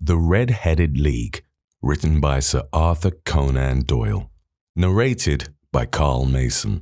The Red-Headed League, written by Sir Arthur Conan Doyle. Narrated by Carl Mason.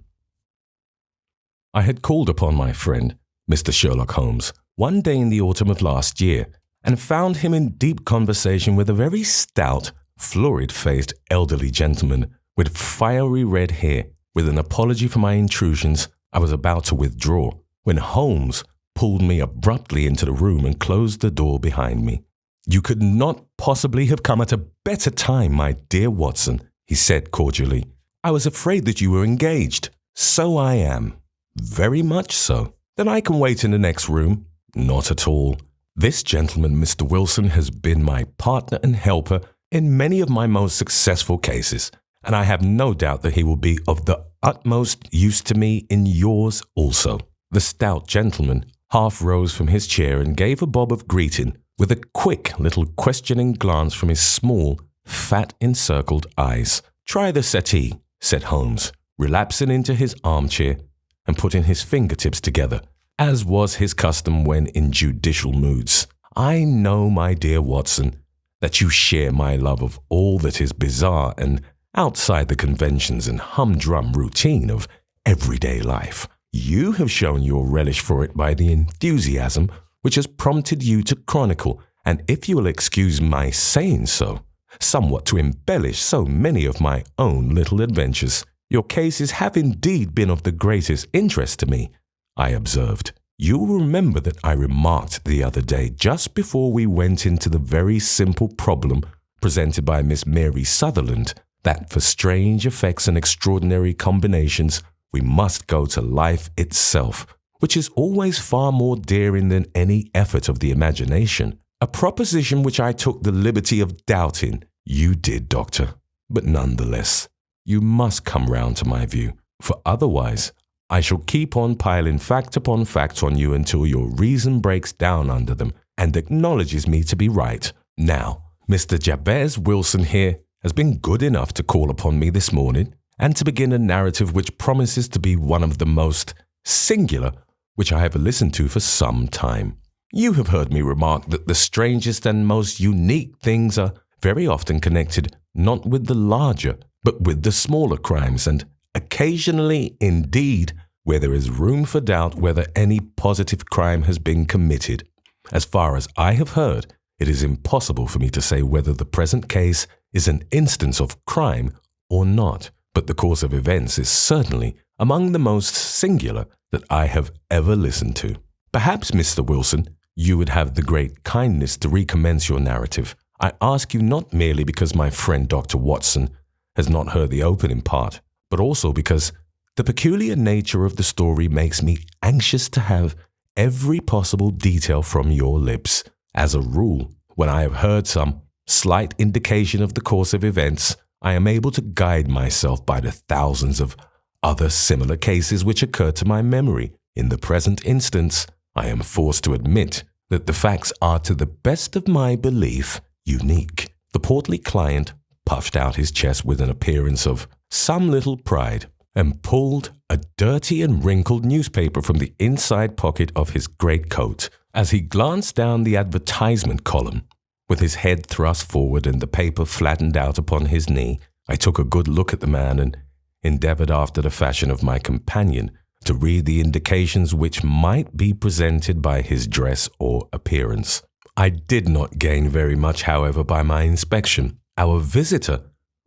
I had called upon my friend, Mr. Sherlock Holmes, one day in the autumn of last year, and found him in deep conversation with a very stout, florid-faced elderly gentleman with fiery red hair. With an apology for my intrusions, I was about to withdraw, when Holmes pulled me abruptly into the room and closed the door behind me. "You could not possibly have come at a better time, my dear Watson," he said cordially. "I was afraid that you were engaged." "So I am. Very much so." "Then I can wait in the next room." "Not at all. This gentleman, Mr. Wilson, has been my partner and helper in many of my most successful cases, and I have no doubt that he will be of the utmost use to me in yours also." The stout gentleman half rose from his chair and gave a bob of greeting, with a quick little questioning glance from his small, fat, encircled eyes. "Try the settee," said Holmes, relapsing into his armchair and putting his fingertips together, as was his custom when in judicial moods. "I know, my dear Watson, that you share my love of all that is bizarre and outside the conventions and humdrum routine of everyday life. You have shown your relish for it by the enthusiasm which has prompted you to chronicle, and if you will excuse my saying so, somewhat to embellish so many of my own little adventures. Your cases have indeed been of the greatest interest to me," I observed. "You will remember that I remarked the other day, just before we went into the very simple problem presented by Miss Mary Sutherland, that for strange effects and extraordinary combinations, we must go to life itself, which is always far more daring than any effort of the imagination. A proposition which I took the liberty of doubting." "You did, Doctor, but nonetheless, you must come round to my view, for otherwise I shall keep on piling fact upon fact on you until your reason breaks down under them and acknowledges me to be right. Now, Mr. Jabez Wilson here has been good enough to call upon me this morning and to begin a narrative which promises to be one of the most singular which I have listened to for some time. You have heard me remark that the strangest and most unique things are very often connected not with the larger, but with the smaller crimes, and occasionally, indeed, where there is room for doubt whether any positive crime has been committed. As far as I have heard, it is impossible for me to say whether the present case is an instance of crime or not, but the course of events is certainly among the most singular that I have ever listened to. Perhaps, Mr. Wilson, you would have the great kindness to recommence your narrative. I ask you not merely because my friend Dr. Watson has not heard the opening part, but also because the peculiar nature of the story makes me anxious to have every possible detail from your lips. As a rule, when I have heard some slight indication of the course of events, I am able to guide myself by the thousands of other similar cases which occur to my memory. In the present instance, I am forced to admit that the facts are, to the best of my belief, unique." The portly client puffed out his chest with an appearance of some little pride and pulled a dirty and wrinkled newspaper from the inside pocket of his greatcoat. As he glanced down the advertisement column, with his head thrust forward and the paper flattened out upon his knee, I took a good look at the man and endeavored, after the fashion of my companion, to read the indications which might be presented by his dress or appearance. I did not gain very much, however, by my inspection. Our visitor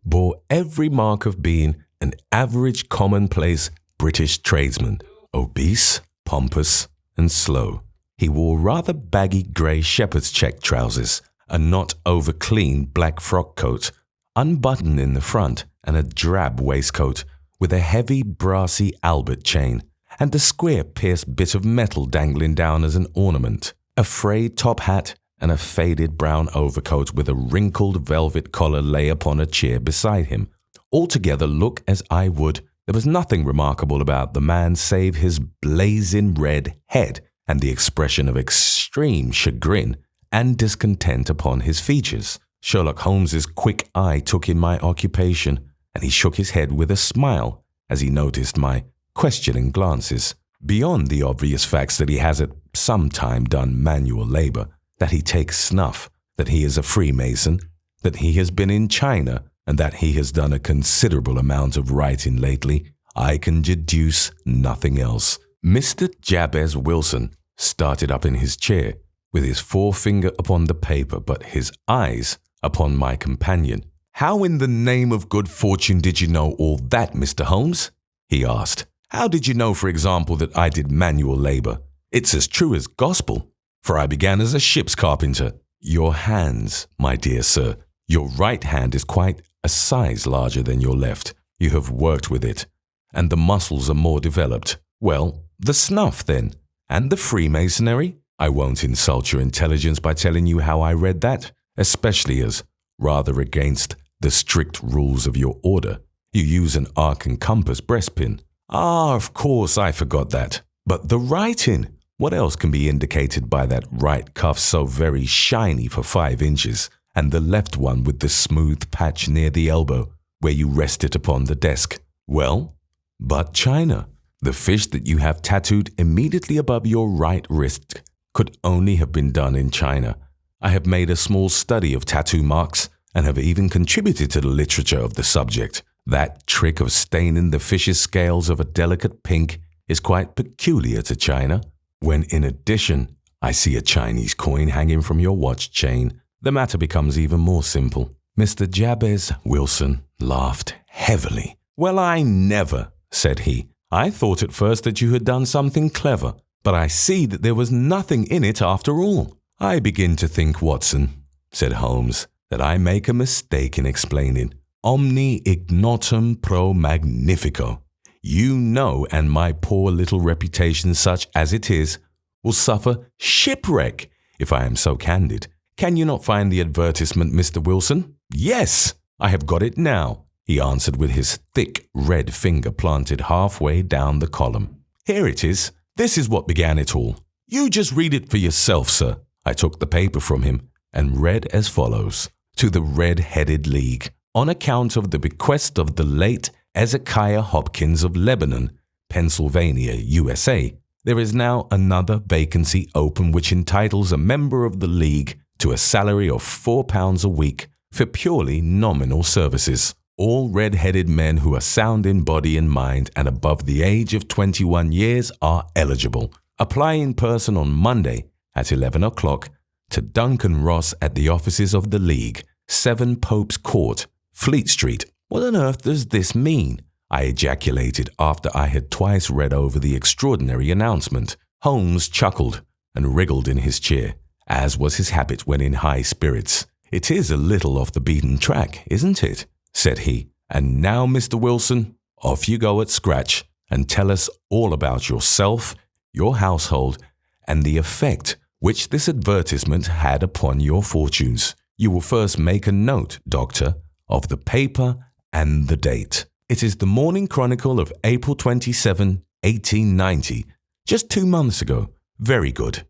bore every mark of being an average commonplace British tradesman, obese, pompous, and slow. He wore rather baggy grey shepherd's check trousers, a not over-clean black frock coat, unbuttoned in the front, and a drab waistcoat with a heavy brassy Albert chain, and a square pierced bit of metal dangling down as an ornament, a frayed top hat, and a faded brown overcoat with a wrinkled velvet collar lay upon a chair beside him. Altogether look as I would, there was nothing remarkable about the man save his blazing red head and the expression of extreme chagrin and discontent upon his features. Sherlock Holmes's quick eye took in my occupation, and he shook his head with a smile as he noticed my questioning glances. Beyond the obvious facts that he has at some time done manual labor, that he takes snuff, that he is a Freemason, that he has been in China, and that he has done a considerable amount of writing lately, I can deduce nothing else. Mr. Jabez Wilson started up in his chair, with his forefinger upon the paper but his eyes upon my companion. "How in the name of good fortune did you know all that, Mr. Holmes?" he asked. "How did you know, for example, that I did manual labor? It's as true as gospel, for I began as a ship's carpenter." "Your hands, my dear sir, your right hand is quite a size larger than your left. You have worked with it, and the muscles are more developed. Well, the snuff, then, and the Freemasonry? I won't insult your intelligence by telling you how I read that, especially as, rather against the strict rules of your order, you use an arc and compass breastpin. Ah, of course, I forgot that. But the writing, what else can be indicated by that right cuff so very shiny for 5 inches, and the left one with the smooth patch near the elbow, where you rest it upon the desk? Well, but China. The fish that you have tattooed immediately above your right wrist could only have been done in China. I have made a small study of tattoo marks and have even contributed to the literature of the subject. That trick of staining the fish's scales of a delicate pink is quite peculiar to China. When in addition I see a Chinese coin hanging from your watch chain, the matter becomes even more simple." Mr. Jabez Wilson laughed heavily. "Well, I never," said he. "I thought at first that you had done something clever, but I see that there was nothing in it after all." "I begin to think, Watson," said Holmes, "that I make a mistake in explaining. Omni ignotum pro magnifico. You know, and my poor little reputation, such as it is, will suffer shipwreck if I am so candid. Can you not find the advertisement, Mr. Wilson?" "Yes, I have got it now," he answered with his thick red finger planted halfway down the column. "Here it is. This is what began it all. You just read it for yourself, sir." I took the paper from him and read as follows. "To the Red-Headed League, on account of the bequest of the late Ezekiah Hopkins of Lebanon, Pennsylvania, USA, there is now another vacancy open which entitles a member of the League to a salary of £4 a week for purely nominal services. All red-headed men who are sound in body and mind and above the age of 21 years are eligible. Apply in person on Monday at 11 o'clock to Duncan Ross at the offices of the League, 7 Pope's Court, Fleet Street." "What on earth does this mean?" I ejaculated after I had twice read over the extraordinary announcement. Holmes chuckled and wriggled in his chair, as was his habit when in high spirits. "It is a little off the beaten track, isn't it?" said he. "And now, Mr. Wilson, off you go at scratch and tell us all about yourself, your household, and the effect which this advertisement had upon your fortunes. You will first make a note, Doctor, of the paper and the date. It is the Morning Chronicle of April 27, 1890, just 2 months ago. Very good.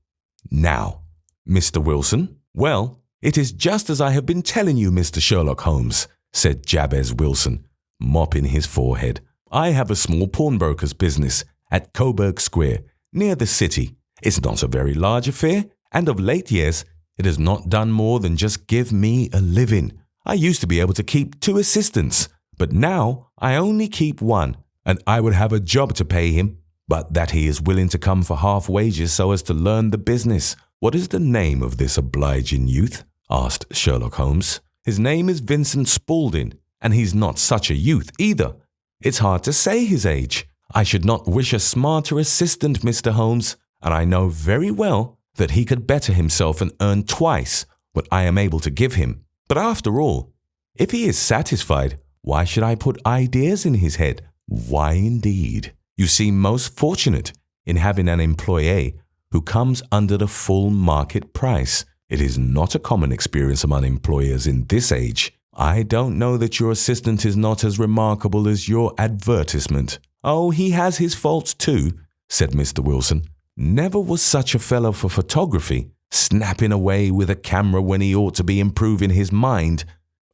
Now, Mr. Wilson?" "Well, it is just as I have been telling you, Mr. Sherlock Holmes," said Jabez Wilson, mopping his forehead. "I have a small pawnbroker's business at Coburg Square, near the city. It's not a very large affair, and of late years it has not done more than just give me a living. I used to be able to keep 2 assistants, but now I only keep 1, and I would have a job to pay him, but that he is willing to come for half wages so as to learn the business." "What is the name of this obliging youth?" asked Sherlock Holmes. "His name is Vincent Spaulding, and he's not such a youth either. It's hard to say his age. I should not wish a smarter assistant, Mr. Holmes, and I know very well that he could better himself and earn twice what I am able to give him. But after all, if he is satisfied, why should I put ideas in his head? Why indeed? You seem most fortunate in having an employee who comes under the full market price. It is not a common experience among employers in this age. I don't know that your assistant is not as remarkable as your advertisement." "Oh, he has his faults too," said Mr. Wilson. "Never was such a fellow for photography, snapping away with a camera when he ought to be improving his mind,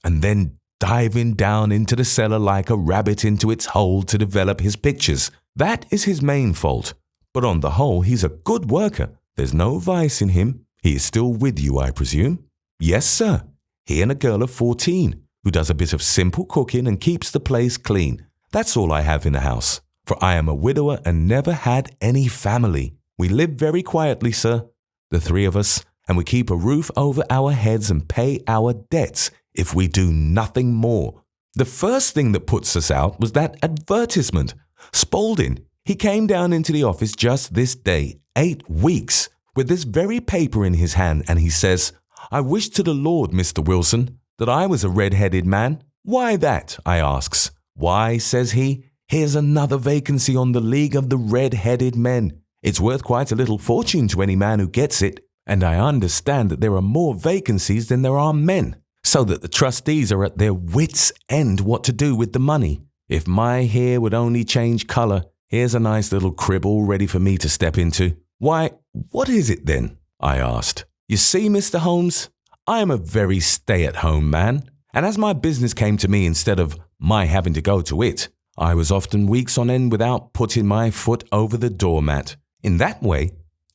and then diving down into the cellar like a rabbit into its hole to develop his pictures. That is his main fault. But on the whole, he's a good worker. There's no vice in him. He is still with you, I presume?" Yes, sir. He and a girl of 14, who does a bit of simple cooking and keeps the place clean. That's all I have in the house, for I am a widower and never had any family. We live very quietly, sir, the three of us, and we keep a roof over our heads and pay our debts if we do nothing more. The first thing that puts us out was that advertisement. Spaulding, he came down into the office just this day, 8 weeks, with this very paper in his hand, and he says, "I wish to the Lord, Mr. Wilson, that I was a red-headed man." "Why that?" I asks. "Why," says he, "here's another vacancy on the League of the Red-Headed Men. It's worth quite a little fortune to any man who gets it, and I understand that there are more vacancies than there are men, so that the trustees are at their wits' end what to do with the money. If my hair would only change colour, here's a nice little crib all ready for me to step into." "Why, what is it then?" I asked. "You see, Mr. Holmes, I am a very stay-at-home man, and as my business came to me instead of my having to go to it, I was often weeks on end without putting my foot over the doormat. In that way,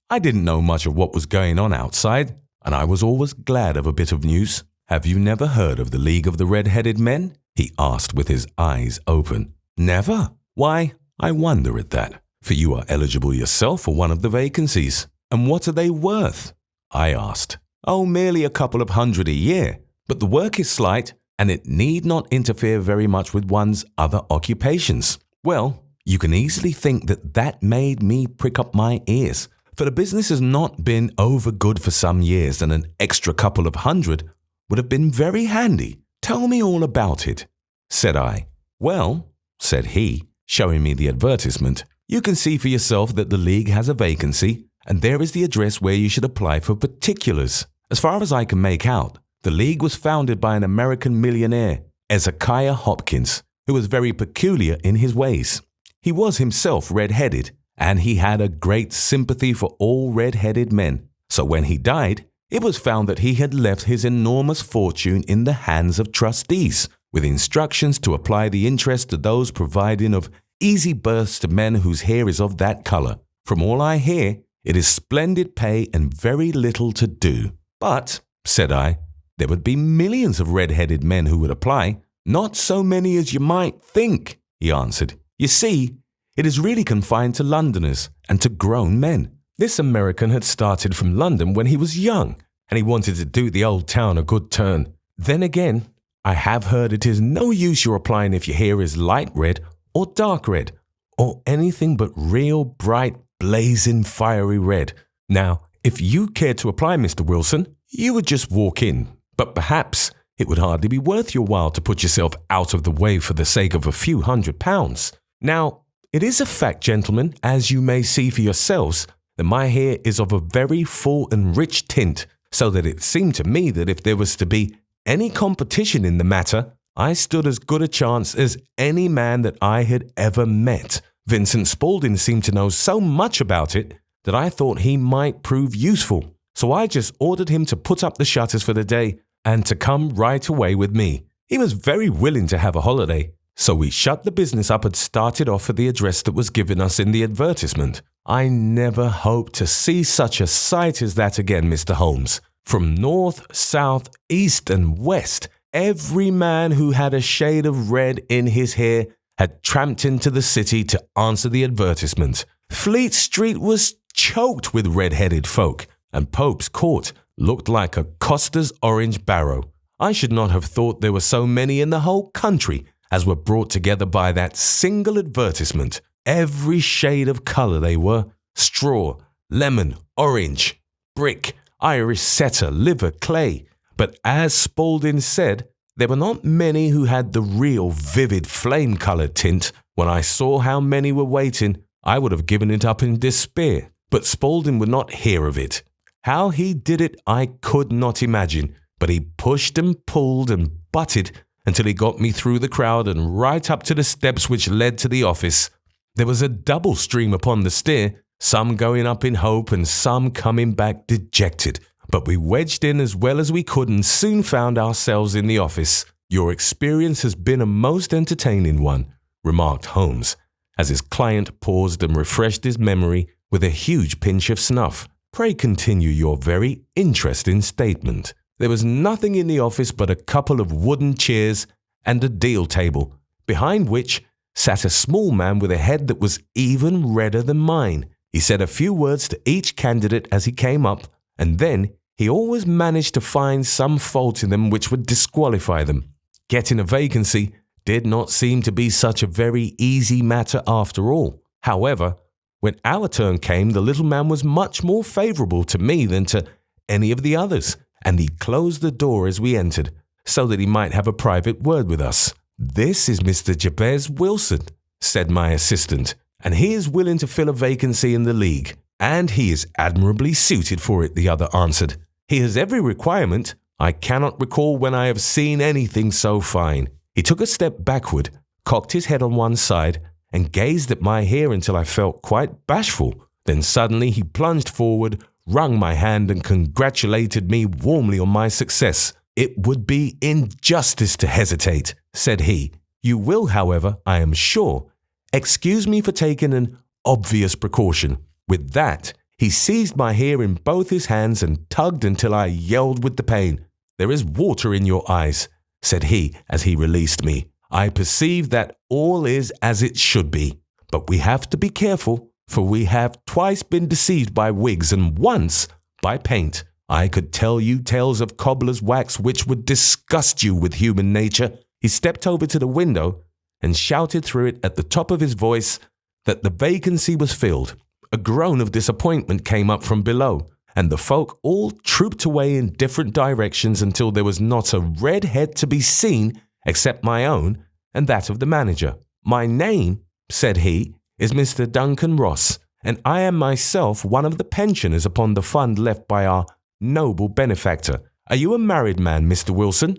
I didn't know much of what was going on outside, and I was always glad of a bit of news." "Have you never heard of the League of the Red-Headed Men?" he asked with his eyes open. "Never? Why, I wonder at that, for you are eligible yourself for one of the vacancies. And what are they worth?" I asked. "Oh, merely a couple of hundred a year, but the work is slight, and it need not interfere very much with one's other occupations." Well, you can easily think that made me prick up my ears, for the business has not been over good for some years, and an extra couple of hundred would have been very handy. "Tell me all about it," said I. "Well," said he, showing me the advertisement, "you can see for yourself that the League has a vacancy, and there is the address where you should apply for particulars. As far as I can make out, the League was founded by an American millionaire, Ezekiah Hopkins, who was very peculiar in his ways. He was himself red-headed, and he had a great sympathy for all red-headed men. So when he died, it was found that he had left his enormous fortune in the hands of trustees, with instructions to apply the interest to those providing of easy berths to men whose hair is of that colour. From all I hear, it is splendid pay and very little to do." "But," said I, "there would be millions of red-headed men who would apply." "Not so many as you might think," he answered. "You see, it is really confined to Londoners and to grown men." This American had started from London when he was young, and he wanted to do the old town a good turn. Then again, I have heard it is no use your applying if your hair is light red or dark red, or anything but real bright, blazing, fiery red. Now, if you cared to apply, Mr. Wilson, you would just walk in, but perhaps it would hardly be worth your while to put yourself out of the way for the sake of a few £100. Now, it is a fact, gentlemen, as you may see for yourselves, that my hair is of a very full and rich tint, so that it seemed to me that if there was to be any competition in the matter, I stood as good a chance as any man that I had ever met. Vincent Spaulding seemed to know so much about it that I thought he might prove useful, so I just ordered him to put up the shutters for the day and to come right away with me. He was very willing to have a holiday, so we shut the business up and started off for the address that was given us in the advertisement. I never hoped to see such a sight as that again, Mr. Holmes. From north, south, east, and west, every man who had a shade of red in his hair had tramped into the city to answer the advertisement. Fleet Street was choked with red-headed folk, and Pope's Court looked like a coster's orange barrow. I should not have thought there were so many in the whole country as were brought together by that single advertisement. Every shade of colour they were: straw, lemon, orange, brick, Irish setter, liver, clay. But as Spaulding said, there were not many who had the real vivid flame-coloured tint. When I saw how many were waiting, I would have given it up in despair. But Spaulding would not hear of it. How he did it I could not imagine, but he pushed and pulled and butted until he got me through the crowd and right up to the steps which led to the office. There was a double stream upon the stair, some going up in hope and some coming back dejected. But we wedged in as well as we could and soon found ourselves in the office. "Your experience has been a most entertaining one," remarked Holmes, as his client paused and refreshed his memory with a huge pinch of snuff. "Pray continue your very interesting statement." There was nothing in the office but a couple of wooden chairs and a deal table, behind which sat a small man with a head that was even redder than mine. He said a few words to each candidate as he came up, and then he always managed to find some fault in them which would disqualify them. Getting a vacancy did not seem to be such a very easy matter after all. However, when our turn came, the little man was much more favourable to me than to any of the others, and he closed the door as we entered, so that he might have a private word with us. "This is Mr. Jabez Wilson," said my assistant, "and he is willing to fill a vacancy in the league." "And he is admirably suited for it," the other answered. "He has every requirement. I cannot recall when I have seen anything so fine." He took a step backward, cocked his head on one side, and gazed at my hair until I felt quite bashful. Then suddenly he plunged forward, wrung my hand, and congratulated me warmly on my success. "It would be injustice to hesitate," said he. "You will, however, I am sure, excuse me for taking an obvious precaution." With that, he seized my hair in both his hands and tugged until I yelled with the pain. "There is water in your eyes," said he as he released me. "I perceive that all is as it should be, but we have to be careful, for we have twice been deceived by wigs and once by paint. I could tell you tales of cobbler's wax which would disgust you with human nature." He stepped over to the window and shouted through it at the top of his voice that the vacancy was filled. A groan of disappointment came up from below, and the folk all trooped away in different directions until there was not a red head to be seen except my own and that of the manager. "My name," said he, "is Mr. Duncan Ross, and I am myself one of the pensioners upon the fund left by our noble benefactor. Are you a married man, Mr. Wilson?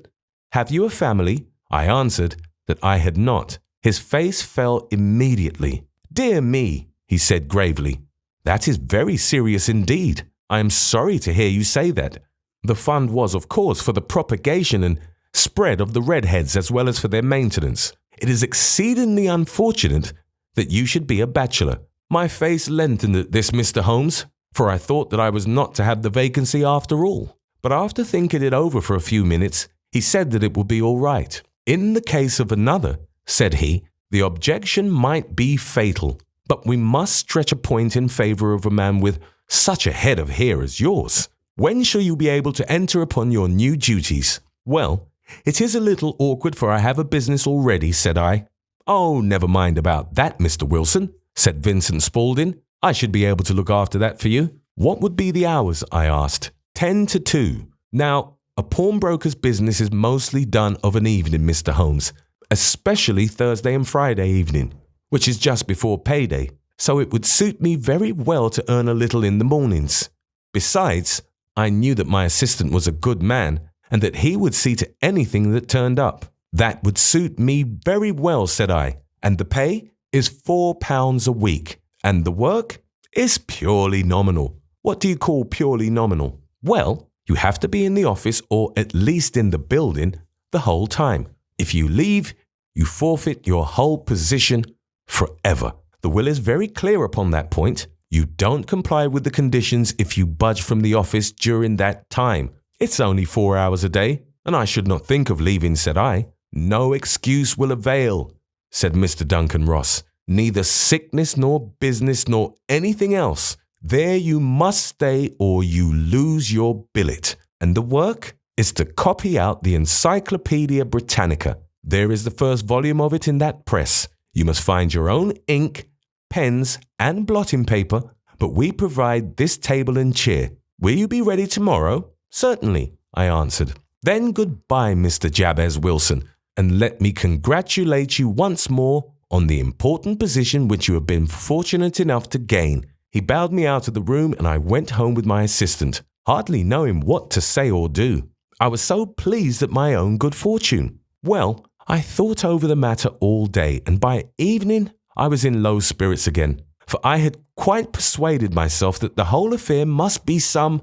Have you a family?" I answered that I had not. His face fell immediately. "Dear me," he said gravely, "that is very serious indeed. I am sorry to hear you say that. The fund was, of course, for the propagation and spread of the redheads as well as for their maintenance. It is exceedingly unfortunate that you should be a bachelor." My face lengthened at this, Mr. Holmes, for I thought that I was not to have the vacancy after all. But after thinking it over for a few minutes, he said that it would be all right. "In the case of another," said he, "the objection might be fatal, but we must stretch a point in favour of a man with such a head of hair as yours. When shall you be able to enter upon your new duties?" "Well, it is a little awkward, for I have a business already," said I. "Oh, never mind about that, Mr. Wilson," said Vincent Spaulding. "I should be able to look after that for you." "What would be the hours?" I asked. 10 to 2. Now, a pawnbroker's business is mostly done of an evening, Mr. Holmes, especially Thursday and Friday evening, which is just before payday, so it would suit me very well to earn a little in the mornings. Besides, I knew that my assistant was a good man, and that he would see to anything that turned up. "That would suit me very well," said I, "and the pay is £4 a week. And the work is purely nominal." "What do you call purely nominal?" "Well, you have to be in the office or at least in the building the whole time. If you leave, you forfeit your whole position forever. The will is very clear upon that point. You don't comply with the conditions if you budge from the office during that time. It's only 4 hours a day, and I should not think of leaving," said I. "No excuse will avail," said Mr. Duncan Ross. "Neither sickness nor business nor anything else. There you must stay or you lose your billet. And the work is to copy out the Encyclopædia Britannica. There is the first volume of it in that press. You must find your own ink, pens, and blotting paper, but we provide this table and chair. Will you be ready tomorrow?" "Certainly," I answered. "Then goodbye, Mr. Jabez Wilson, and let me congratulate you once more on the important position which you have been fortunate enough to gain." He bowed me out of the room, and I went home with my assistant, hardly knowing what to say or do. I was so pleased at my own good fortune. Well, I thought over the matter all day, and by evening I was in low spirits again, for I had quite persuaded myself that the whole affair must be some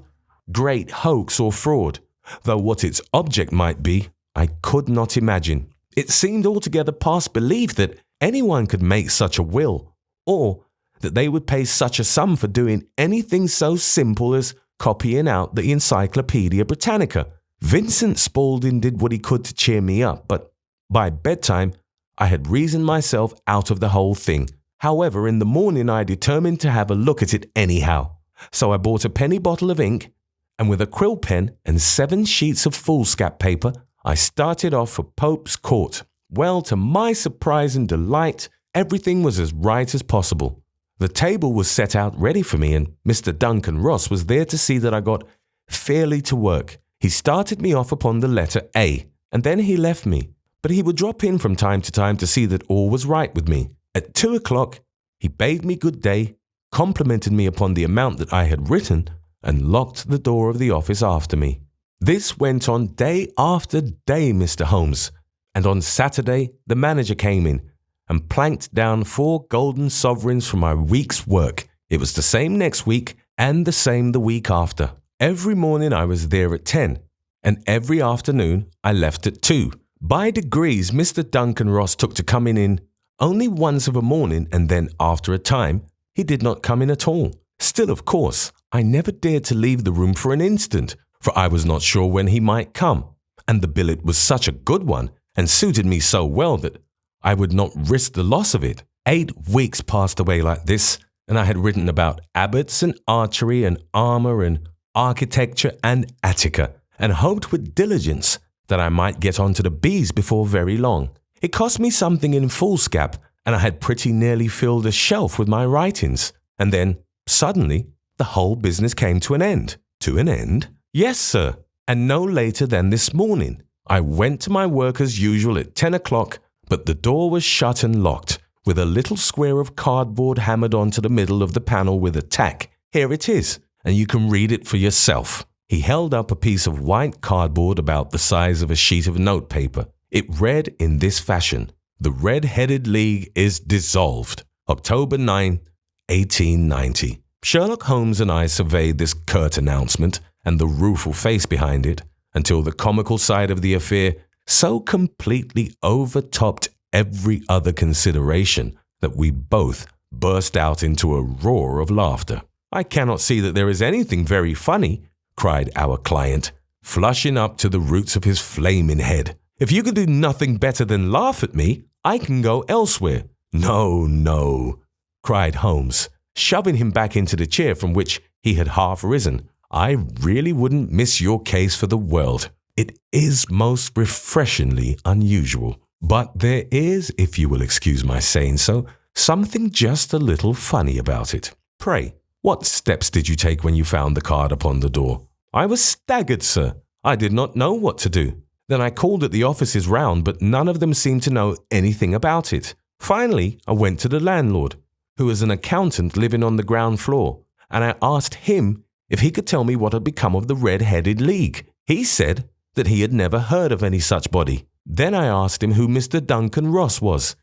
great hoax or fraud, though what its object might be, I could not imagine. It seemed altogether past belief that anyone could make such a will, or that they would pay such a sum for doing anything so simple as copying out the Encyclopædia Britannica. Vincent Spaulding did what he could to cheer me up, but by bedtime, I had reasoned myself out of the whole thing. However, in the morning I determined to have a look at it anyhow. So I bought a penny bottle of ink, and with a quill pen and 7 sheets of foolscap paper, I started off for Pope's Court. Well, to my surprise and delight, everything was as right as possible. The table was set out ready for me, and Mr. Duncan Ross was there to see that I got fairly to work. He started me off upon the letter A, and then he left me. But he would drop in from time to time to see that all was right with me. At 2 o'clock, he bade me good day, complimented me upon the amount that I had written, and locked the door of the office after me. This went on day after day, Mr. Holmes, and on Saturday the manager came in and planked down 4 golden sovereigns for my week's work. It was the same next week and the same the week after. Every morning I was there at 10, and every afternoon I left at 2. By degrees, Mr. Duncan Ross took to coming in only once of a morning, and then after a time, he did not come in at all. Still, of course, I never dared to leave the room for an instant, for I was not sure when he might come, and the billet was such a good one and suited me so well that I would not risk the loss of it. 8 weeks passed away like this, and I had written about abbots and archery and armour and architecture and Attica, and hoped with diligence that I might get on to the B's before very long. It cost me something in foolscap, and I had pretty nearly filled a shelf with my writings. And then, suddenly, the whole business came to an end. To an end? Yes, sir. And no later than this morning. I went to my work as usual at 10 o'clock, but the door was shut and locked, with a little square of cardboard hammered onto the middle of the panel with a tack. Here it is, and you can read it for yourself. He held up a piece of white cardboard about the size of a sheet of notepaper. It read in this fashion: "The Red-Headed League is dissolved. October 9, 1890. Sherlock Holmes and I surveyed this curt announcement and the rueful face behind it until the comical side of the affair so completely overtopped every other consideration that we both burst out into a roar of laughter. I cannot see that there is anything very funny," cried our client, flushing up to the roots of his flaming head. "If you can do nothing better than laugh at me, I can go elsewhere." "No, no," cried Holmes, shoving him back into the chair from which he had half risen. "I really wouldn't miss your case for the world. It is most refreshingly unusual. But there is, if you will excuse my saying so, something just a little funny about it. Pray, what steps did you take when you found the card upon the door?" "I was staggered, sir. I did not know what to do. Then I called at the offices round, but none of them seemed to know anything about it. Finally, I went to the landlord, who is an accountant living on the ground floor, and I asked him if he could tell me what had become of the Red-Headed League. He said that he had never heard of any such body. Then I asked him who Mr. Duncan Ross was.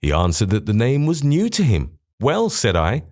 He answered that the name was new to him. 'Well,' said I,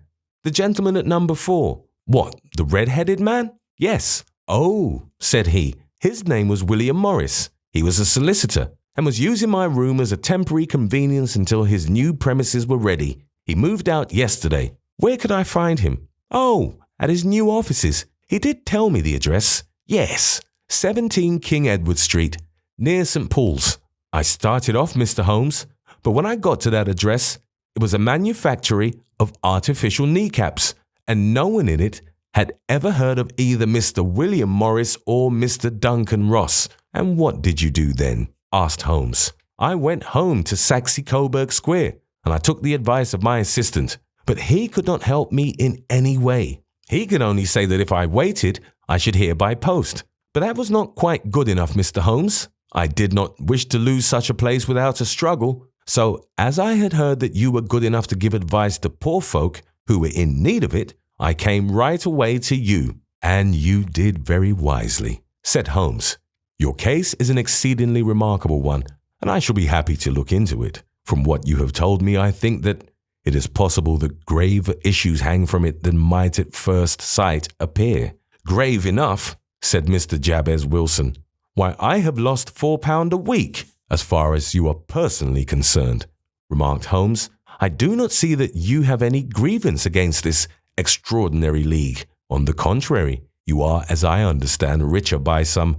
'the gentleman at number 4. "'What, the red-headed man?' "'Yes.' "'Oh,' said he, 'his name was William Morris. He was a solicitor, and was using my room as a temporary convenience until his new premises were ready. He moved out yesterday.' "'Where could I find him?' "'Oh, at his new offices. He did tell me the address. Yes, 17 King Edward Street, near St. Paul's. I started off, Mr. Holmes, but when I got to that address, it was a manufactory of artificial kneecaps, and no one in it had ever heard of either Mr. William Morris or Mr. Duncan Ross.' "'And what did you do then?' asked Holmes. "'I went home to Saxe Coburg Square, and I took the advice of my assistant, but he could not help me in any way. He could only say that if I waited, I should hear by post. But that was not quite good enough, Mr. Holmes. I did not wish to lose such a place without a struggle, so as I had heard that you were good enough to give advice to poor folk who were in need of it, I came right away to you.' "'And you did very wisely,' said Holmes. 'Your case is an exceedingly remarkable one, and I shall be happy to look into it. From what you have told me, I think that it is possible that graver issues hang from it than might at first sight appear.' "'Grave enough,' said Mr. Jabez Wilson. 'Why, I have lost £4 a week, as far as you are personally concerned,' remarked Holmes. 'I do not see that you have any grievance against this extraordinary league. On the contrary, you are, as I understand, richer by some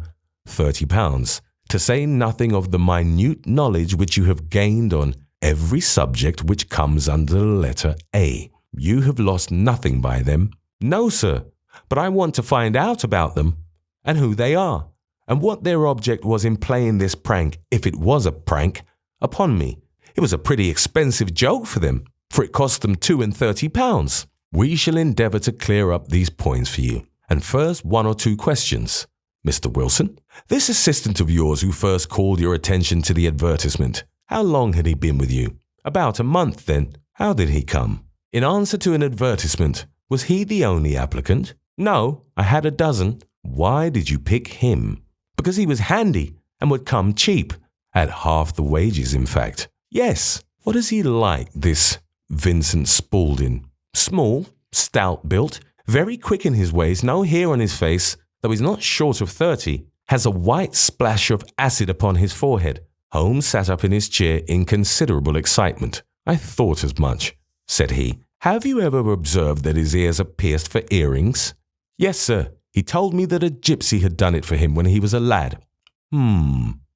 £30, to say nothing of the minute knowledge which you have gained on every subject which comes under the letter A. You have lost nothing by them. No, sir, but I want to find out about them, and who they are, and what their object was in playing this prank, if it was a prank, upon me. It was a pretty expensive joke for them, for it cost them £32. We shall endeavour to clear up these points for you. And first, 1 or 2 questions. Mr. Wilson, this assistant of yours who first called your attention to the advertisement, how long had he been with you? About a month, then. How did he come? In answer to an advertisement, was he the only applicant? No, I had a dozen. Why did you pick him? Because he was handy and would come cheap. At half the wages, in fact. Yes. What is he like, this Vincent Spaulding? Small, stout-built, very quick in his ways, no hair on his face, though he's not short of 30, has a white splash of acid upon his forehead. Holmes sat up in his chair in considerable excitement. I thought as much, said he. Have you ever observed that his ears are pierced for earrings? Yes, sir. He told me that a gypsy had done it for him when he was a lad.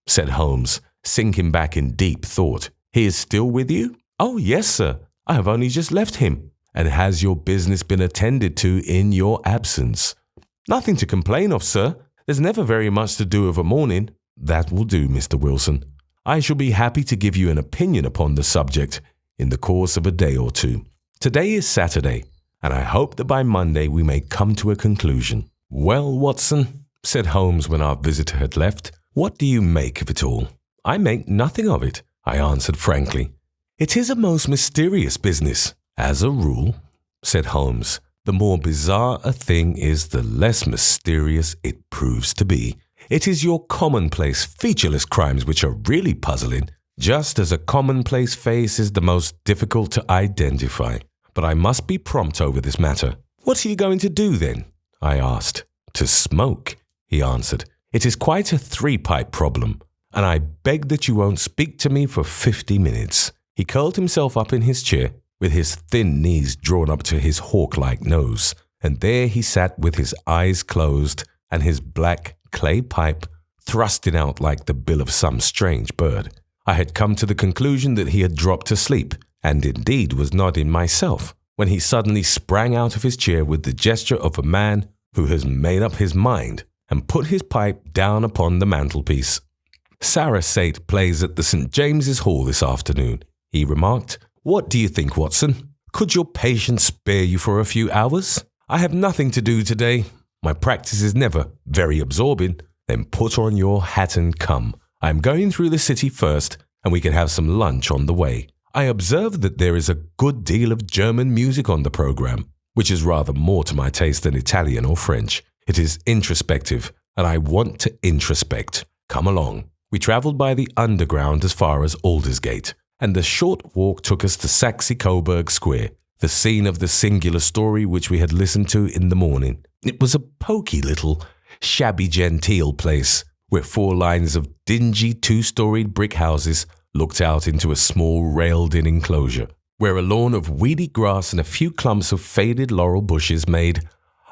Said Holmes, sinking back in deep thought. He is still with you? Oh, yes, sir. I have only just left him. And has your business been attended to in your absence? Nothing to complain of, sir. There's never very much to do of a morning. That will do, Mr. Wilson. I shall be happy to give you an opinion upon the subject in the course of a day or 2. Today is Saturday, and I hope that by Monday we may come to a conclusion. Well, Watson, said Holmes when our visitor had left, what do you make of it all? I make nothing of it, I answered frankly. It is a most mysterious business. As a rule, said Holmes, the more bizarre a thing is, the less mysterious it proves to be. It is your commonplace, featureless crimes which are really puzzling, just as a commonplace face is the most difficult to identify. But I must be prompt over this matter. What are you going to do then? I asked. To smoke, he answered. It is quite a 3-pipe problem, and I beg that you won't speak to me for 50 minutes. He curled himself up in his chair, with his thin knees drawn up to his hawk-like nose, and there he sat with his eyes closed and his black clay pipe thrusting out like the bill of some strange bird. I had come to the conclusion that he had dropped to sleep, and indeed was nodding myself, when he suddenly sprang out of his chair with the gesture of a man who has made up his mind, and put his pipe down upon the mantelpiece. Sarah Sate plays at the St. James's Hall this afternoon, he remarked. What do you think, Watson? Could your patient spare you for a few hours? I have nothing to do today. My practice is never very absorbing. Then put on your hat and come. I am going through the city first, and we can have some lunch on the way. I observe that there is a good deal of German music on the program, which is rather more to my taste than Italian or French. It is introspective, and I want to introspect. Come along. We travelled by the Underground as far as Aldersgate, and the short walk took us to Saxe-Coburg Square, the scene of the singular story which we had listened to in the morning. It was a poky little, shabby-genteel place, where 4 lines of dingy 2-storied brick houses looked out into a small railed-in enclosure, where a lawn of weedy grass and a few clumps of faded laurel bushes made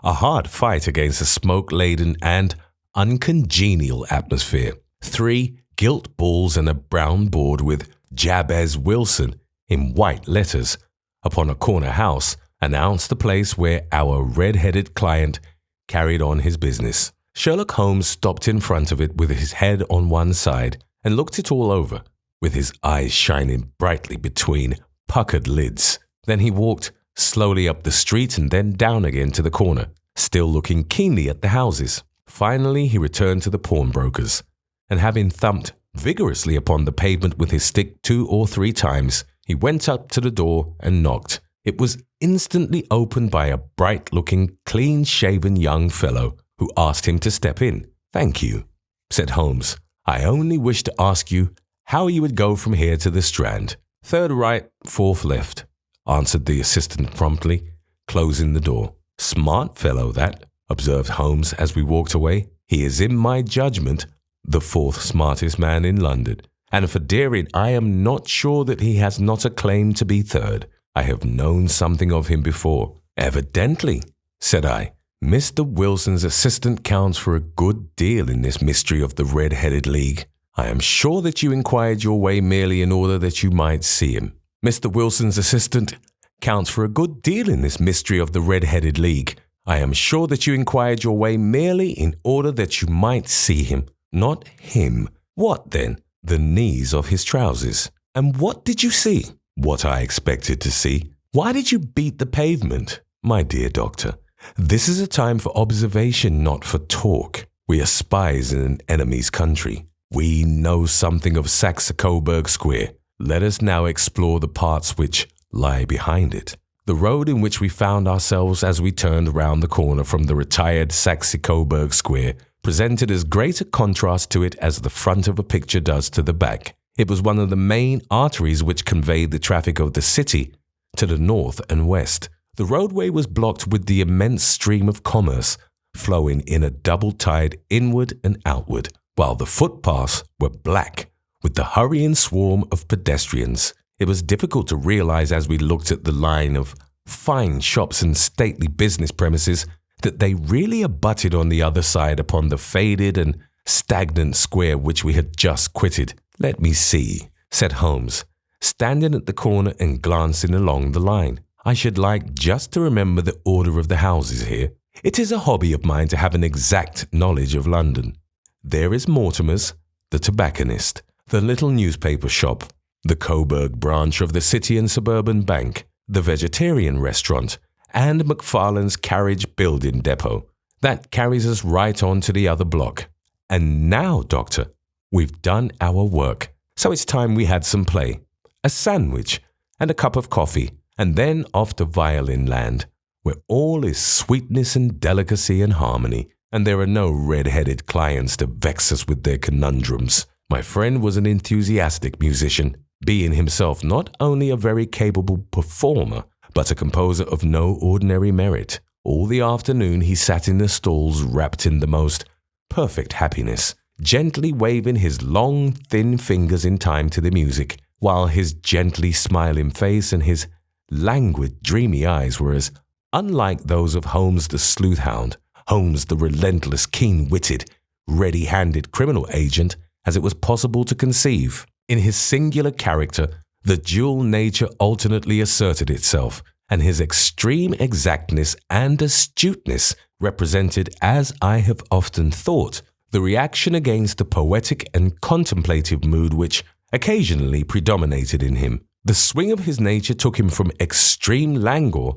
a hard fight against a smoke-laden and uncongenial atmosphere. 3 gilt balls and a brown board with Jabez Wilson in white letters upon a corner house announced the place where our red-headed client carried on his business. Sherlock Holmes stopped in front of it with his head on one side and looked it all over, with his eyes shining brightly between puckered lids. Then he walked slowly up the street and then down again to the corner, still looking keenly at the houses. Finally, he returned to the pawnbroker's, and having thumped vigorously upon the pavement with his stick 2 or 3 times, he went up to the door and knocked. It was instantly opened by a bright-looking, clean-shaven young fellow who asked him to step in. "Thank you," said Holmes. "I only wished to ask you how you would go from here to the Strand." "3rd right, 4th left," answered the assistant promptly, closing the door. "Smart fellow that," observed Holmes as we walked away. "He is, in my judgment, the 4th smartest man in London, and for daring I am not sure that he has not a claim to be 3rd. I have known something of him before." "Evidently," said I. Mr. Wilson's assistant counts for a good deal in this mystery of the Red-Headed League. I am sure that you inquired your way merely in order that you might see him. Mr. Wilson's assistant counts for a good deal in this mystery of the Red-Headed League. I am sure that you inquired your way merely in order that you might see him, not him. What then? The knees of his trousers. And what did you see? What I expected to see. Why did you beat the pavement? My dear doctor, this is a time for observation, not for talk. We are spies in an enemy's country. We know something of Saxe-Coburg Square. Let us now explore the parts which lie behind it. The road in which we found ourselves as we turned round the corner from the retired Saxe-Coburg Square presented as great a contrast to it as the front of a picture does to the back. It was one of the main arteries which conveyed the traffic of the city to the north and west. The roadway was blocked with the immense stream of commerce flowing in a double tide inward and outward, while the footpaths were black with the hurrying swarm of pedestrians. It was difficult to realize as we looked at the line of fine shops and stately business premises that they really abutted on the other side upon the faded and stagnant square which we had just quitted. Let me see, said Holmes, standing at the corner and glancing along the line. I should like just to remember the order of the houses here. It is a hobby of mine to have an exact knowledge of London. There is Mortimer's, the tobacconist, the little newspaper shop, the Coburg branch of the City and Suburban Bank, the vegetarian restaurant, and McFarlane's carriage building depot. That carries us right on to the other block. And now, Doctor, we've done our work, so it's time we had some play. A sandwich and a cup of coffee, and then off to Violin Land, where all is sweetness and delicacy and harmony, and there are no red-headed clients to vex us with their conundrums. My friend was an enthusiastic musician, being himself not only a very capable performer, but a composer of no ordinary merit. All the afternoon he sat in the stalls wrapped in the most perfect happiness, gently waving his long, thin fingers in time to the music, while his gently smiling face and his languid, dreamy eyes were as unlike those of Holmes the sleuth-hound, Holmes the relentless, keen-witted, ready-handed criminal agent, as it was possible to conceive. In his singular character, the dual nature alternately asserted itself, and his extreme exactness and astuteness represented, as I have often thought, the reaction against the poetic and contemplative mood which occasionally predominated in him. The swing of his nature took him from extreme languor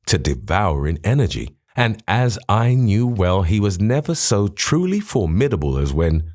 to devouring energy, and as I knew well, he was never so truly formidable as when,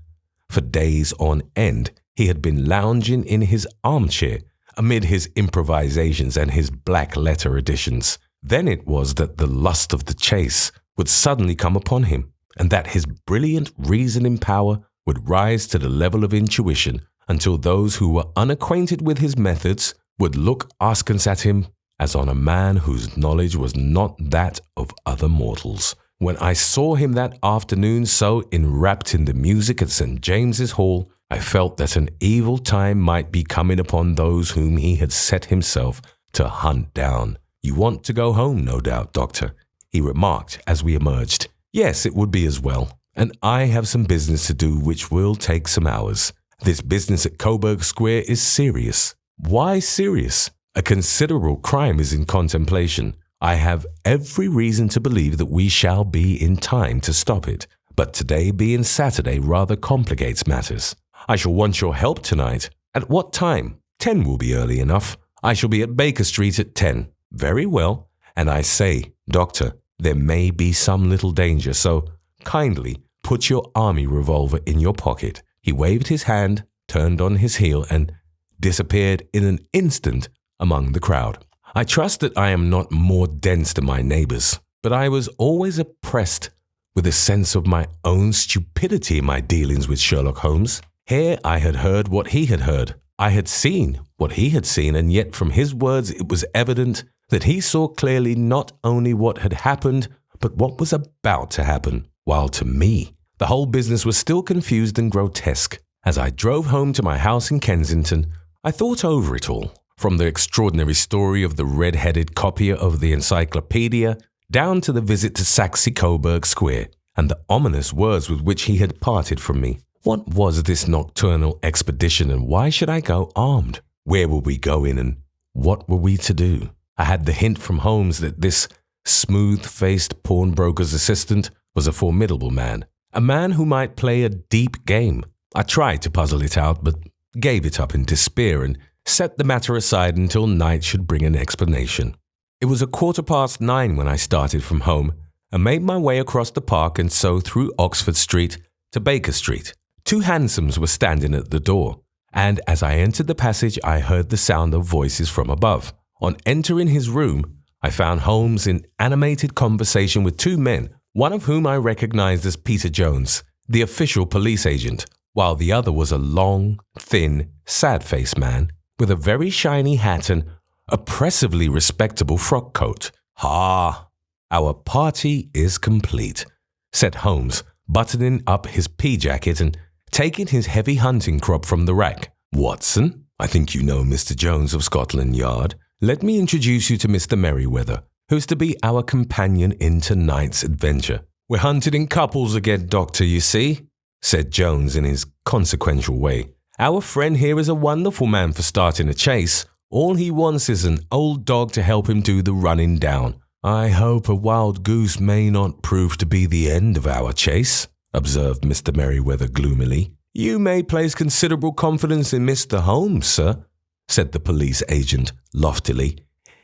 for days on end, he had been lounging in his armchair amid his improvisations and his black-letter editions. Then it was that the lust of the chase would suddenly come upon him, and that his brilliant reasoning power would rise to the level of intuition, until those who were unacquainted with his methods would look askance at him as on a man whose knowledge was not that of other mortals. When I saw him that afternoon so enwrapped in the music at St. James's Hall, I felt that an evil time might be coming upon those whom he had set himself to hunt down. "You want to go home, no doubt, Doctor," he remarked as we emerged. "Yes, it would be as well, and I have some business to do which will take some hours. This business at Coburg Square is serious." "Why serious?" "A considerable crime is in contemplation. I have every reason to believe that we shall be in time to stop it, but today being Saturday rather complicates matters. I shall want your help tonight." "At what time?" 10 will be early enough. I shall be at Baker Street at 10. "Very well. And I say, Doctor, there may be some little danger, so kindly put your army revolver in your pocket." He waved his hand, turned on his heel, and disappeared in an instant among the crowd. I trust that I am not more dense than my neighbors, but I was always oppressed with a sense of my own stupidity in my dealings with Sherlock Holmes. Here I had heard what he had heard. I had seen what he had seen, and yet from his words it was evident that he saw clearly not only what had happened, but what was about to happen, while to me the whole business was still confused and grotesque. As I drove home to my house in Kensington, I thought over it all, from the extraordinary story of the red-headed copier of the Encyclopædia down to the visit to Saxe Coburg Square, and the ominous words with which he had parted from me. What was this nocturnal expedition, and why should I go armed? Where were we going, and what were we to do? I had the hint from Holmes that this smooth-faced pawnbroker's assistant was a formidable man, a man who might play a deep game. I tried to puzzle it out, but gave it up in despair and set the matter aside until night should bring an explanation. It was 9:15 when I started from home and made my way across the park and so through Oxford Street to Baker Street. 2 hansoms were standing at the door, and as I entered the passage I heard the sound of voices from above. On entering his room, I found Holmes in animated conversation with 2 men, one of whom I recognized as Peter Jones, the official police agent, while the other was a long, thin, sad-faced man with a very shiny hat and oppressively respectable frock coat. "Ah, our party is complete," said Holmes, buttoning up his pea-jacket and taking his heavy hunting crop from the rack. "Watson, I think you know Mr. Jones of Scotland Yard. Let me introduce you to Mr. Merriweather, who's to be our companion in tonight's adventure. We're hunted in couples again, Doctor, you see," said Jones in his consequential way. "Our friend here is a wonderful man for starting a chase. All he wants is an old dog to help him do the running down." "I hope a wild goose may not prove to be the end of our chase," observed Mr. Merriweather gloomily. "You may place considerable confidence in Mr. Holmes, sir," said the police agent loftily.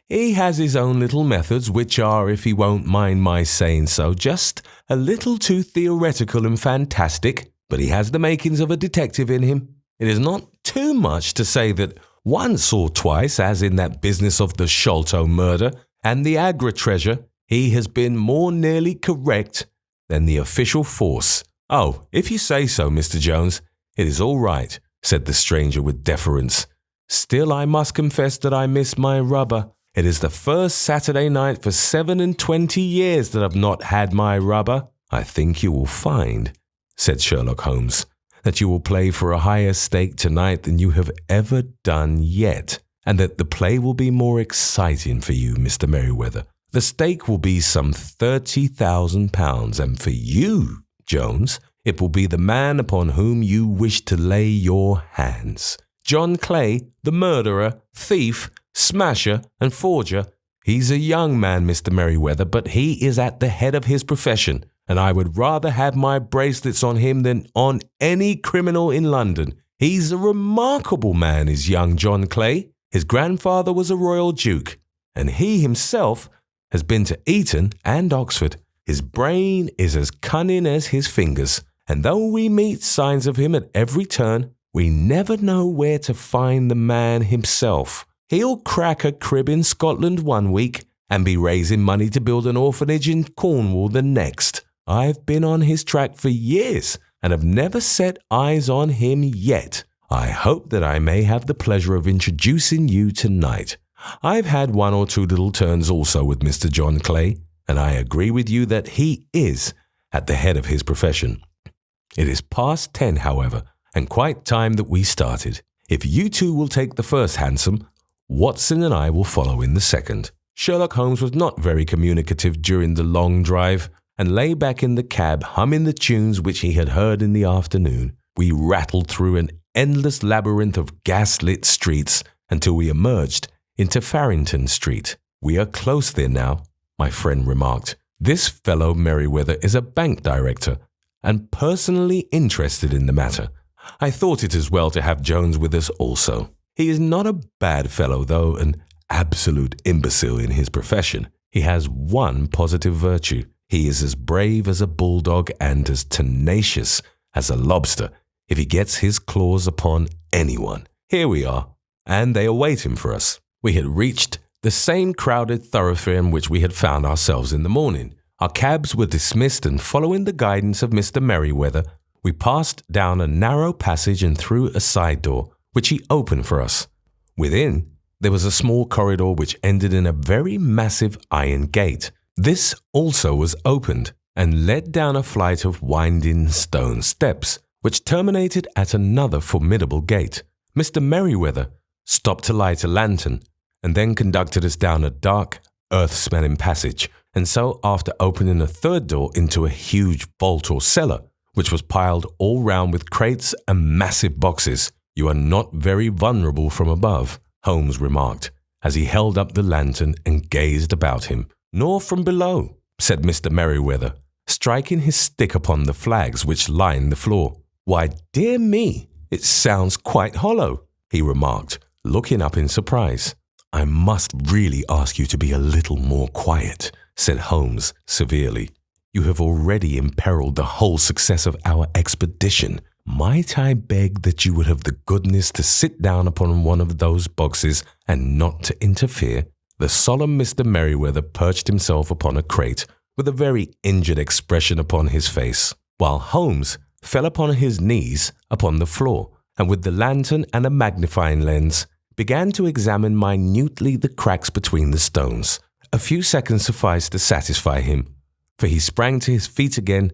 "He has his own little methods, which are, if he won't mind my saying so, just a little too theoretical and fantastic, but he has the makings of a detective in him. It is not too much to say that once or twice, as in that business of the Sholto murder and the Agra treasure, he has been more nearly correct than the official force." "Oh, if you say so, Mr. Jones, it is all right," said the stranger with deference. "Still, I must confess that I miss my rubber. It is the first Saturday night for 27 years that I've not had my rubber." "I think you will find," said Sherlock Holmes, "that you will play for a higher stake tonight than you have ever done yet, and that the play will be more exciting for you, Mr. Merriweather. The stake will be some £30,000, and for you, Jones, it will be the man upon whom you wish to lay your hands. John Clay, the murderer, thief, smasher, and forger. He's a young man, Mr. Merriweather, but he is at the head of his profession, and I would rather have my bracelets on him than on any criminal in London. He's a remarkable man, is young John Clay. His grandfather was a royal duke, and he himself has been to Eton and Oxford. His brain is as cunning as his fingers, and though we meet signs of him at every turn, we never know where to find the man himself. He'll crack a crib in Scotland one week and be raising money to build an orphanage in Cornwall the next. I've been on his track for years and have never set eyes on him yet. I hope that I may have the pleasure of introducing you tonight. I've had 1 or 2 little turns also with Mr. John Clay, and I agree with you that he is at the head of his profession. It is past 10, however, and quite time that we started. If you two will take the first hansom, Watson and I will follow in the second." Sherlock Holmes was not very communicative during the long drive and lay back in the cab humming the tunes which he had heard in the afternoon. We rattled through an endless labyrinth of gas-lit streets until we emerged into Farrington Street. "We are close there now," my friend remarked. "This fellow Merriweather is a bank director and personally interested in the matter. I thought it as well to have Jones with us also. He is not a bad fellow, though an absolute imbecile in his profession. He has one positive virtue. He is as brave as a bulldog and as tenacious as a lobster if he gets his claws upon anyone. Here we are, and they are waiting for us." We had reached the same crowded thoroughfare in which we had found ourselves in the morning. Our cabs were dismissed, and following the guidance of Mr. Merriweather, we passed down a narrow passage and through a side door, which he opened for us. Within, there was a small corridor which ended in a very massive iron gate. This also was opened and led down a flight of winding stone steps, which terminated at another formidable gate. Mr. Merriweather stopped to light a lantern, and then conducted us down a dark, earth-smelling passage, And so after opening a third door into a huge vault or cellar, which was piled all round with crates and massive boxes, you are not very vulnerable from above, Holmes remarked, as he held up the lantern and gazed about him. Nor from below, said Mr. Merriweather, striking his stick upon the flags which lined the floor. Why, dear me, it sounds quite hollow, he remarked, looking up in surprise. I must really ask you to be a little more quiet, said Holmes severely. You have already imperiled the whole success of our expedition. Might I beg that you would have the goodness to sit down upon one of those boxes and not to interfere? The solemn Mr. Merriweather perched himself upon a crate with a very injured expression upon his face, while Holmes fell upon his knees upon the floor and with the lantern and a magnifying lens began to examine minutely the cracks between the stones. A few seconds sufficed to satisfy him, for he sprang to his feet again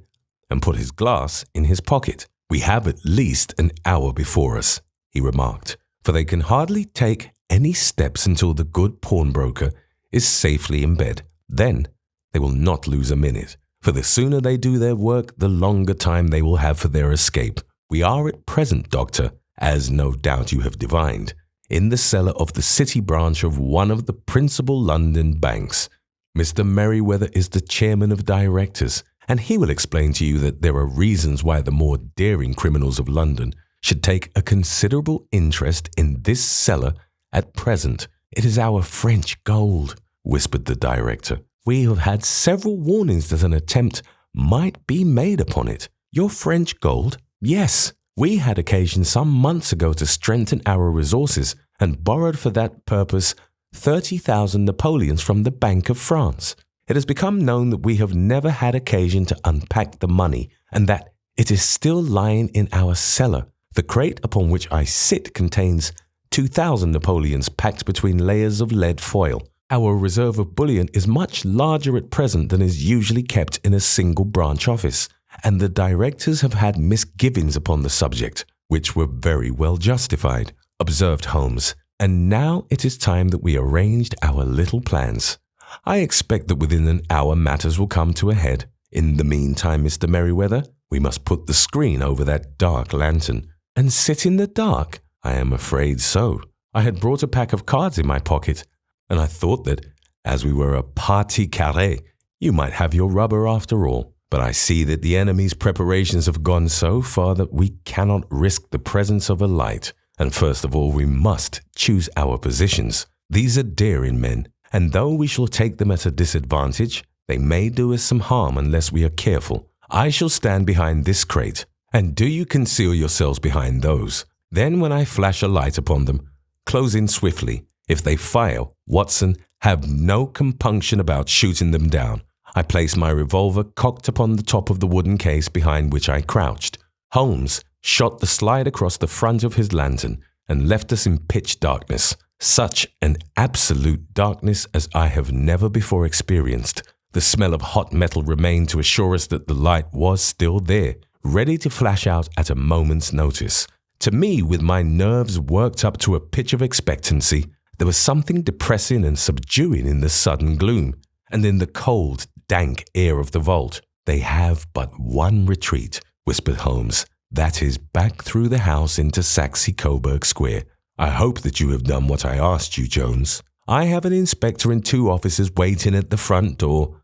and put his glass in his pocket. We have at least an hour before us, he remarked, for they can hardly take any steps until the good pawnbroker is safely in bed. Then they will not lose a minute, for the sooner they do their work, the longer time they will have for their escape. We are at present, Doctor, as no doubt you have divined, in the cellar of the city branch of one of the principal London banks. Mr. Merriweather is the chairman of directors, and he will explain to you that there are reasons why the more daring criminals of London should take a considerable interest in this cellar at present. It is our French gold, whispered the director. We have had several warnings that an attempt might be made upon it. Your French gold? Yes. We had occasion some months ago to strengthen our resources and borrowed for that purpose 30,000 Napoleons from the Bank of France. It has become known that we have never had occasion to unpack the money and that it is still lying in our cellar. The crate upon which I sit contains 2,000 Napoleons packed between layers of lead foil. Our reserve of bullion is much larger at present than is usually kept in a single branch office, and the directors have had misgivings upon the subject, which were very well justified, observed Holmes. And now it is time that we arranged our little plans. I expect that within an hour matters will come to a head. In the meantime, Mr. Merriweather, we must put the screen over that dark lantern. And sit in the dark? I am afraid so. I had brought a pack of cards in my pocket, and I thought that, as we were a partie carrée, you might have your rubber after all. But I see that the enemy's preparations have gone so far that we cannot risk the presence of a light. And first of all, we must choose our positions. These are daring men, and though we shall take them at a disadvantage, they may do us some harm unless we are careful. I shall stand behind this crate, and do you conceal yourselves behind those. Then when I flash a light upon them, close in swiftly. If they fire, Watson, have no compunction about shooting them down. I placed my revolver cocked upon the top of the wooden case behind which I crouched. Holmes shot the slide across the front of his lantern and left us in pitch darkness, such an absolute darkness as I have never before experienced. The smell of hot metal remained to assure us that the light was still there, ready to flash out at a moment's notice. To me, with my nerves worked up to a pitch of expectancy, there was something depressing and subduing in the sudden gloom, and in the cold, dank air of the vault. They have but one retreat, whispered Holmes. That is back through the house into Saxe Coburg Square. I hope that you have done what I asked you, Jones. I have an inspector and 2 officers waiting at the front door.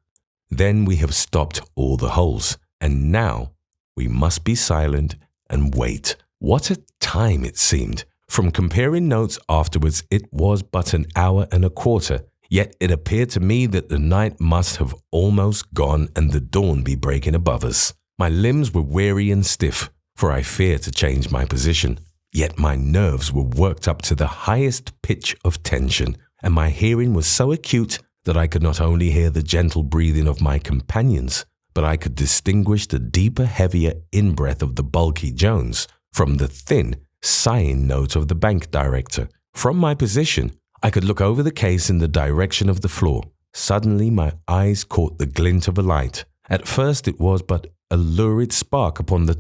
Then we have stopped all the holes, and now we must be silent and wait. What a time it seemed! From comparing notes afterwards, it was but an hour and a quarter, yet it appeared to me that the night must have almost gone and the dawn be breaking above us. My limbs were weary and stiff, for I feared to change my position. Yet my nerves were worked up to the highest pitch of tension, and my hearing was so acute that I could not only hear the gentle breathing of my companions, but I could distinguish the deeper, heavier in-breath of the bulky Jones from the thin, sighing note of the bank director. From my position, I could look over the case in the direction of the floor. Suddenly my eyes caught the glint of a light. At first it was but a lurid spark upon the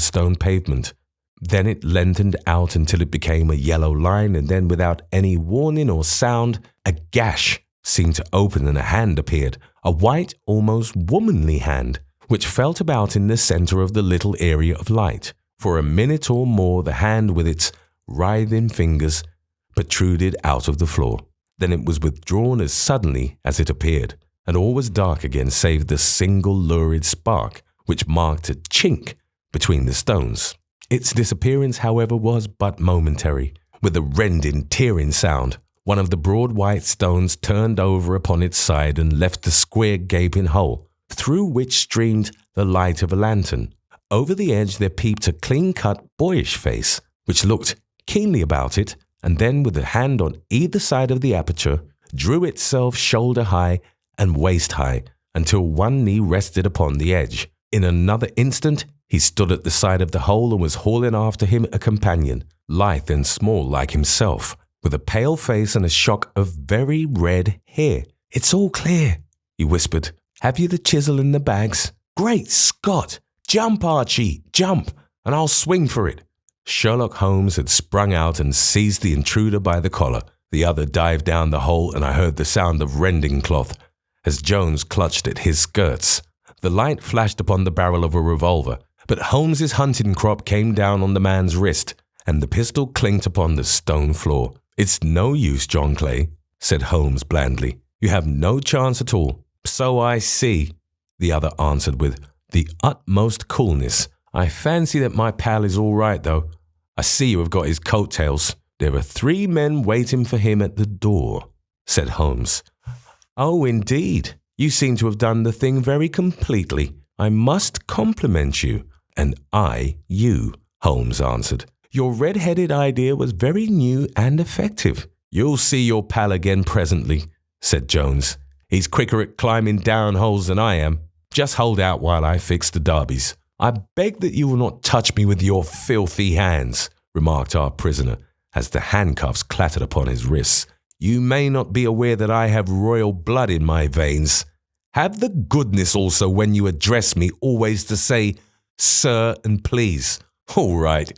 stone pavement. Then it lengthened out until it became a yellow line, and then without any warning or sound, a gash seemed to open and a hand appeared, a white, almost womanly hand, which felt about in the center of the little area of light. For a minute or more, the hand with its writhing fingers protruded out of the floor. Then it was withdrawn as suddenly as it appeared, and all was dark again save the single lurid spark which marked a chink between the stones. Its disappearance, however, was but momentary. With a rending, tearing sound, one of the broad white stones turned over upon its side and left a square gaping hole, through which streamed the light of a lantern. Over the edge there peeped a clean-cut, boyish face, which looked keenly about it, and then, with a hand on either side of the aperture, drew itself shoulder-high and waist-high until one knee rested upon the edge. In another instant, he stood at the side of the hole and was hauling after him a companion, lithe and small like himself, with a pale face and a shock of very red hair. "It's all clear," he whispered. "Have you the chisel and the bags?" "Great Scott! Jump, Archie, jump, and I'll swing for it." Sherlock Holmes had sprung out and seized the intruder by the collar. The other dived down the hole, and I heard the sound of rending cloth as Jones clutched at his skirts. The light flashed upon the barrel of a revolver, but Holmes's hunting crop came down on the man's wrist, and the pistol clinked upon the stone floor. "It's no use, John Clay," said Holmes blandly. "You have no chance at all." "So I see," the other answered with the utmost coolness. "I fancy that my pal is all right, though. I see you have got his coattails." "There are 3 men waiting for him at the door," said Holmes. "Oh, indeed. You seem to have done the thing very completely. I must compliment you." "And I you," Holmes answered. "Your red-headed idea was very new and effective." "You'll see your pal again presently," said Jones. "He's quicker at climbing down holes than I am. Just hold out while I fix the derbies." "I beg that you will not touch me with your filthy hands," remarked our prisoner, as the handcuffs clattered upon his wrists. "You may not be aware that I have royal blood in my veins. Have the goodness also, when you address me, always to say, 'Sir' and 'please.'" "All right,"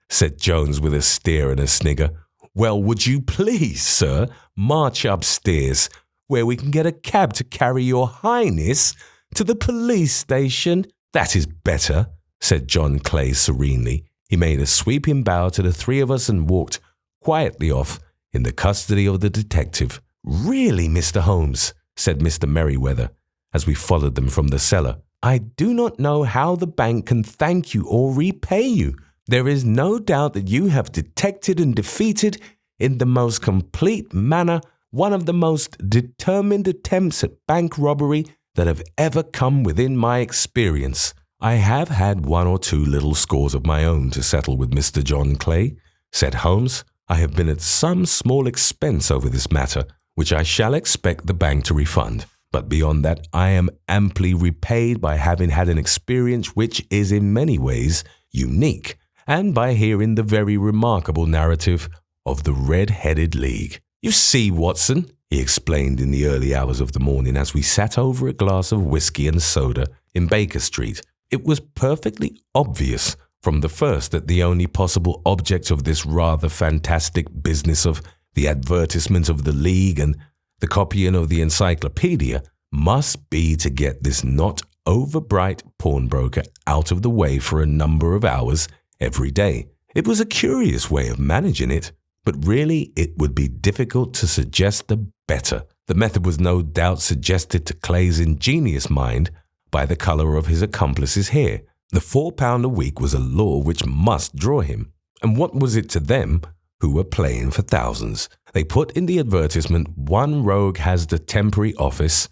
said Jones with a stare and a snigger. "Well, would you please, sir, march upstairs, where we can get a cab to carry your highness to the police station?" "That is better," said John Clay serenely. He made a sweeping bow to the 3 of us and walked quietly off in the custody of the detective. "Really, Mr. Holmes," said Mr. Merriweather, as we followed them from the cellar, "I do not know how the bank can thank you or repay you. There is no doubt that you have detected and defeated, in the most complete manner, one of the most determined attempts at bank robbery that have ever come within my experience." "I have had 1 or 2 little scores of my own to settle with Mr. John Clay," said Holmes. "I have been at some small expense over this matter, which I shall expect the bank to refund. But beyond that, I am amply repaid by having had an experience which is in many ways unique, and by hearing the very remarkable narrative of the Red-Headed League. You see, Watson," he explained in the early hours of the morning as we sat over a glass of whiskey and soda in Baker Street, "it was perfectly obvious from the first that the only possible object of this rather fantastic business of the advertisement of the League and the copying of the Encyclopædia must be to get this not over-bright pawnbroker out of the way for a number of hours every day. It was a curious way of managing it, but really it would be difficult to suggest a better. The method was no doubt suggested to Clay's ingenious mind by the colour of his accomplice's hair. The £4 a week was a law which must draw him. And what was it to them who were playing for thousands? They put in the advertisement, "One rogue has the temporary office,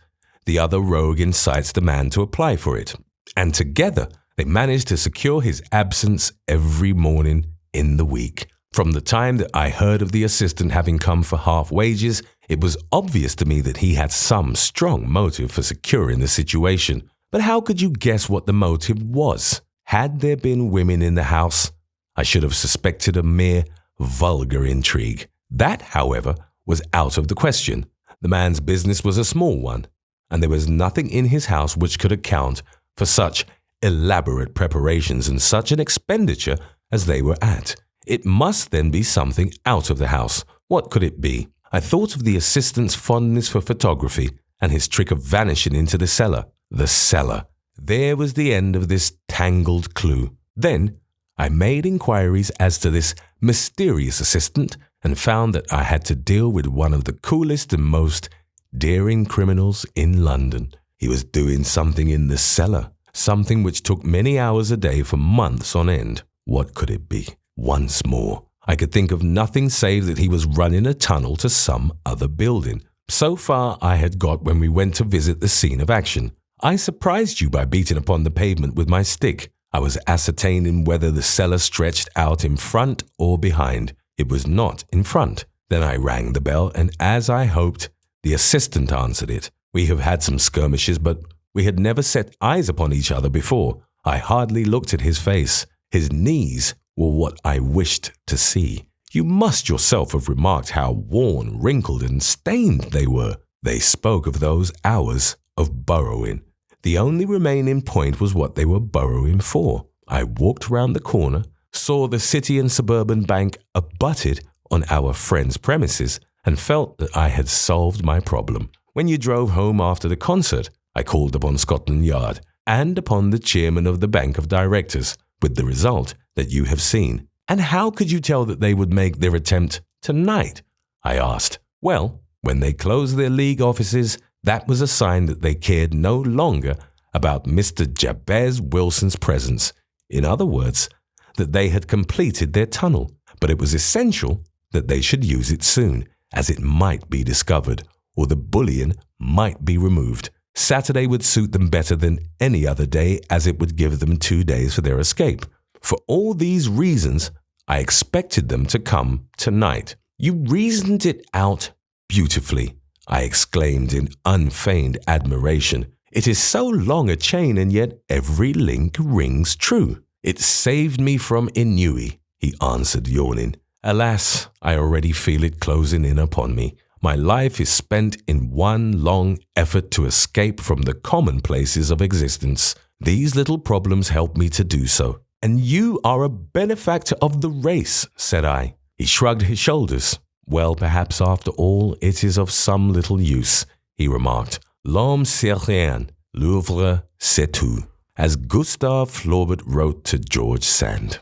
the other rogue incites the man to apply for it." And together they managed to secure his absence every morning in the week. From the time that I heard of the assistant having come for half wages, it was obvious to me that he had some strong motive for securing the situation. But how could you guess what the motive was? Had there been women in the house, I should have suspected a mere vulgar intrigue. That, however, was out of the question. The man's business was a small one, and there was nothing in his house which could account for such elaborate preparations and such an expenditure as they were at. It must then be something out of the house. What could it be? I thought of the assistant's fondness for photography and his trick of vanishing into the cellar. The cellar. There was the end of this tangled clue. Then I made inquiries as to this mysterious assistant and found that I had to deal with one of the coolest and most daring criminals in London. He was doing something in the cellar, something which took many hours a day for months on end. What could it be? Once more, I could think of nothing save that he was running a tunnel to some other building. So far I had got when we went to visit the scene of action. I surprised you by beating upon the pavement with my stick. I was ascertaining whether the cellar stretched out in front or behind. It was not in front. Then I rang the bell, and as I hoped, the assistant answered it. We have had some skirmishes, but we had never set eyes upon each other before. I hardly looked at his face. His knees were what I wished to see. You must yourself have remarked how worn, wrinkled, and stained they were. They spoke of those hours of burrowing. The only remaining point was what they were burrowing for. I walked round the corner, saw the City and Suburban Bank abutted on our friend's premises, and felt that I had solved my problem. When you drove home after the concert, I called upon Scotland Yard and upon the chairman of the Bank of Directors, with the result that you have seen. And how could you tell that they would make their attempt tonight? I asked. Well, when they closed their league offices, that was a sign that they cared no longer about Mr. Jabez Wilson's presence. In other words, that they had completed their tunnel, but it was essential that they should use it soon, as it might be discovered, or the bullion might be removed. Saturday would suit them better than any other day, as it would give them 2 days for their escape. For all these reasons, I expected them to come tonight. You reasoned it out beautifully, I exclaimed in unfeigned admiration. It is so long a chain, and yet every link rings true. It saved me from ennui, he answered, yawning. Alas, I already feel it closing in upon me. My life is spent in one long effort to escape from the commonplaces of existence. These little problems help me to do so. And you are a benefactor of the race, said I. He shrugged his shoulders. Well, perhaps after all, it is of some little use, he remarked. L'homme c'est rien, l'œuvre c'est tout, as Gustave Flaubert wrote to George Sand.